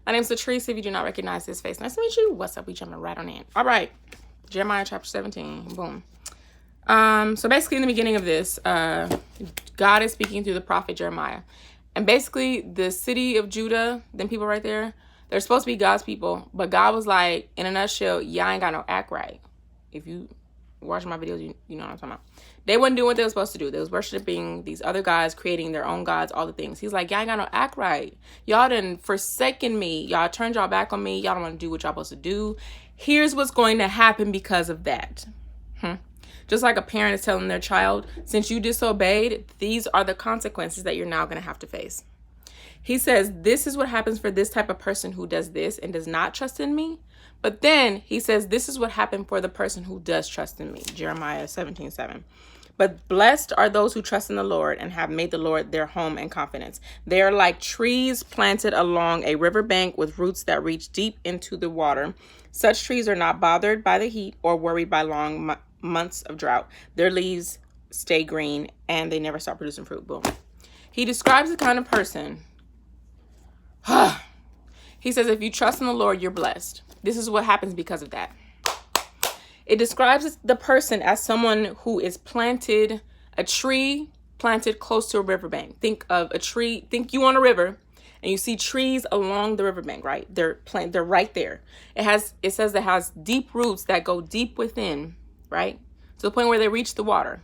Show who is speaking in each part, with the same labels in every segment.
Speaker 1: My name's Latrice. If you do not recognize this face, nice to meet you. What's up? We jumping right on in. All right. Jeremiah chapter 17. Boom. So basically in the beginning of this, God is speaking through the prophet Jeremiah. And basically the city of Judah, them people right there, they're supposed to be God's people. But God was like, in a nutshell, y'all ain't got no act right. If you watch my videos, you know what I'm talking about. They wasn't doing what they were supposed to do. They was worshiping these other guys, creating their own gods, all the things. He's like, y'all ain't got no act right. Y'all done forsaken me. Y'all turned y'all back on me. Y'all don't want to do what y'all supposed to do. Here's what's going to happen because of that. Just like a parent is telling their child, since you disobeyed, these are the consequences that you're now going to have to face. He says, this is what happens for this type of person who does this and does not trust in me. But then he says, this is what happened for the person who does trust in me. Jeremiah 17:7. But blessed are those who trust in the Lord and have made the Lord their home and confidence. They are like trees planted along a riverbank with roots that reach deep into the water. Such trees are not bothered by the heat or worried by long months of drought. Their leaves stay green and they never stop producing fruit. Boom. He describes the kind of person. He says, if you trust in the Lord, you're blessed. This is what happens because of that. It describes the person as someone who is planted, a tree planted close to a riverbank. Think of a tree, think you on a river and you see trees along the riverbank, right? They're right there. It says it has deep roots that go deep within, right? To the point where they reach the water.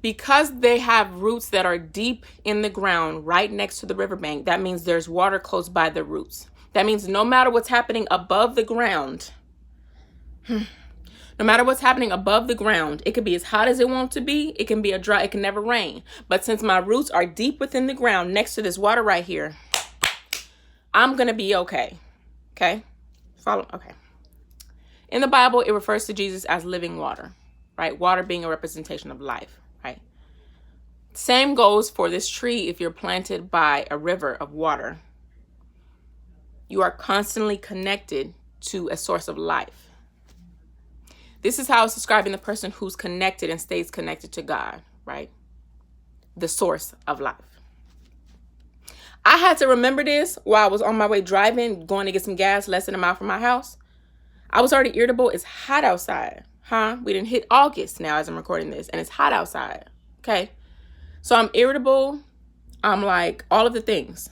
Speaker 1: Because they have roots that are deep in the ground right next to the riverbank, that means there's water close by the roots. That means no matter what's happening above the ground, no matter what's happening above the ground, it could be as hot as it wants to be. It can be a dry, it can never rain. But since my roots are deep within the ground next to this water right here, I'm going to be okay. Okay? Follow. Okay. In the Bible, it refers to Jesus as living water, right? Water being a representation of life, right? Same goes for this tree if you're planted by a river of water. You are constantly connected to a source of life. This is how it's describing the person who's connected and stays connected to God, right? The source of life. I had to remember this while I was on my way driving, going to get some gas less than a mile from my house. I was already irritable. It's hot outside, We didn't hit August now as I'm recording this, and it's hot outside, okay? So I'm irritable. I'm like all of the things.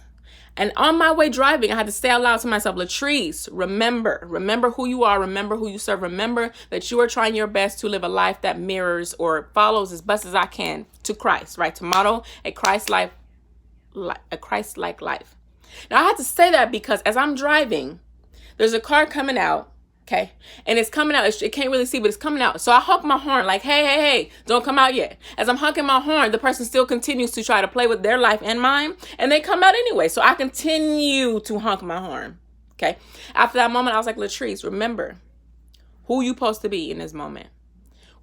Speaker 1: And on my way driving, I had to say out loud to myself, Latrice, remember who you are. Remember who you serve. Remember that you are trying your best to live a life that mirrors or follows as best as I can to Christ, right? To model a Christ-like life. Now, I had to say that because as I'm driving, there's a car coming out. Okay. And it's coming out. It can't really see, but it's coming out. So I honk my horn like, hey, don't come out yet. As I'm honking my horn, the person still continues to try to play with their life and mine. And they come out anyway. So I continue to honk my horn. Okay. After that moment, I was like, Latrice, remember who you supposed to be in this moment.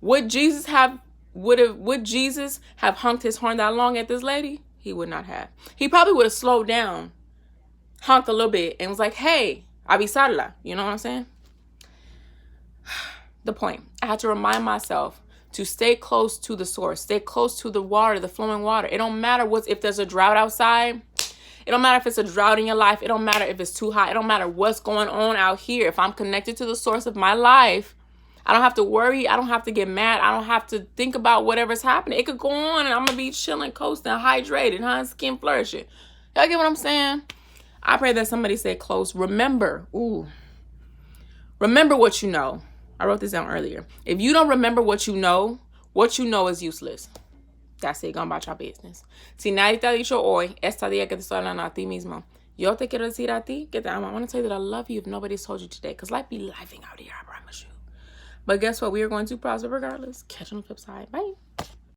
Speaker 1: Would Jesus have honked his horn that long at this lady? He would not have. He probably would have slowed down, honked a little bit, and was like, hey, avisarla. You know what I'm saying? The point. I had to remind myself to stay close to the source, stay close to the water, the flowing water. It don't matter if there's a drought outside. It don't matter if it's a drought in your life. It don't matter if it's too hot. It don't matter what's going on out here. If I'm connected to the source of my life, I don't have to worry. I don't have to get mad. I don't have to think about whatever's happening. It could go on and I'm going to be chilling, coasting, hydrated, skin flourishing. Y'all get what I'm saying? I pray that somebody say close. Remember what you know. I wrote this down earlier. If you don't remember what you know is useless. That's it. Go about your business. Si nadie te ha dicho hoy, esta día que te estoy hablando a ti mismo, yo te quiero decir a ti que te amo. I want to tell you that I love you if nobody's told you today. Because life be lifing out here, I promise you. But guess what? We are going to prosper regardless. Catch you on the flip side. Bye.